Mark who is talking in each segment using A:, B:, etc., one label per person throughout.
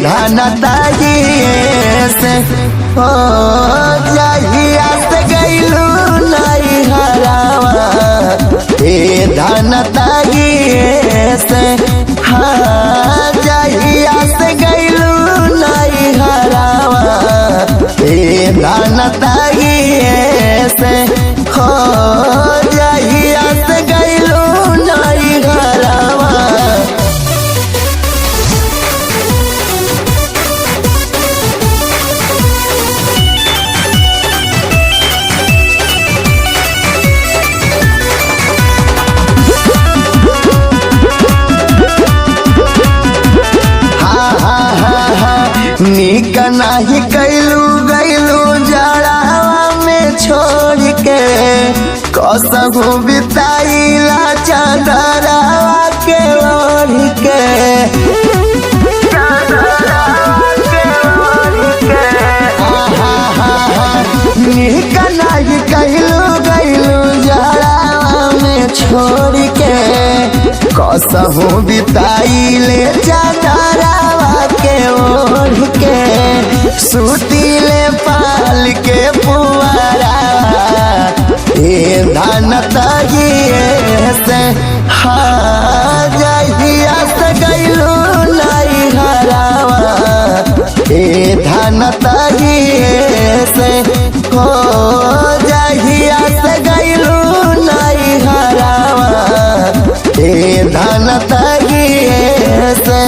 A: धन तागिए से हो जहिया से गईलू नहीं हरावा ए धन तागिए से हाँ जहिया से गईलू नहीं हरावा ए धन तागिए से हो जहिया से गईलू नहीं हरावा। निक नहीं कैलू गैलू जड़ावा में छोड़ के कसहू बिताईला चादरावा के ओढ़ के निक नहीं कैलू गैलू जड़ावा में छोड़ के कसहू बिताईले चादरावा के ओढ़ के सुतीले पाल के पुआरा ए धन तागिए से हाँ जहिया से गईलू नहीं हरावा ए धन तागिए से हो जहिया से गईलू नहीं हरावा ए धन तागिए से।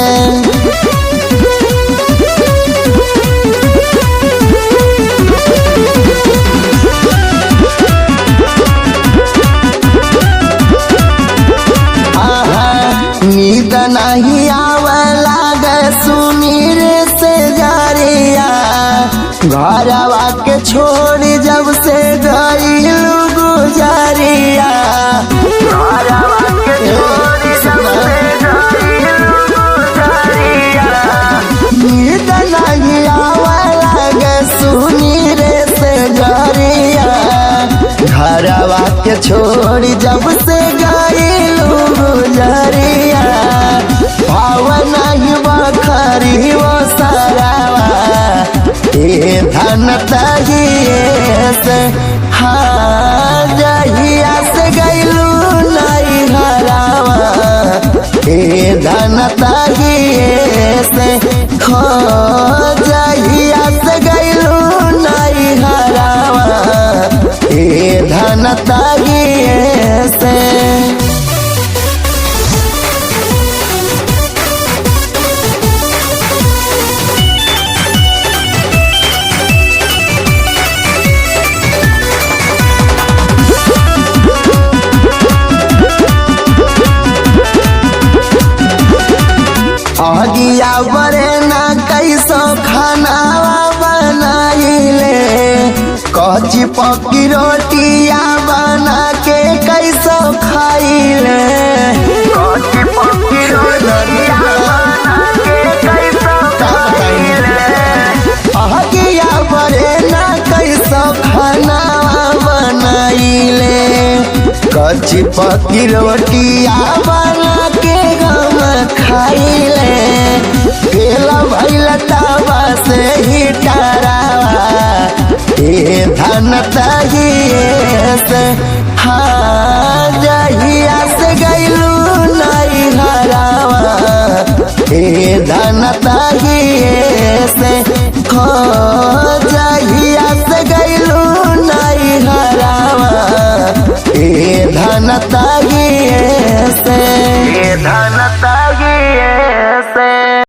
A: नींद नहीं आवे लागे सुनीर से जरिया घरवा के छोड़ जब से गईलू गुजरिया नींद नहीं आवे लागे सुनीर से जरिया घरवा के छोड़ जब से गईलू गुजरिया भावन बखरी वो सरावा ए धन तागिए से हाँ जहिया से गईलू नहीं हरावा ए धन तागिए से हो जहिया से गईलू नहीं हरावा ए धन तागिए से। आगिया बरे ना कैसो खानावा बनाइले कच्ची पक्की रोटिया बना के कैसो खाइले कच्ची पक्की रोटिया बना के कैसो खाइले आगिया बरे ना कैसो खानावा बनाइले कच्ची पक्की रोटिया बना के हम खाइले पेला भैला तावा से ही टारावा ए धन तागिए से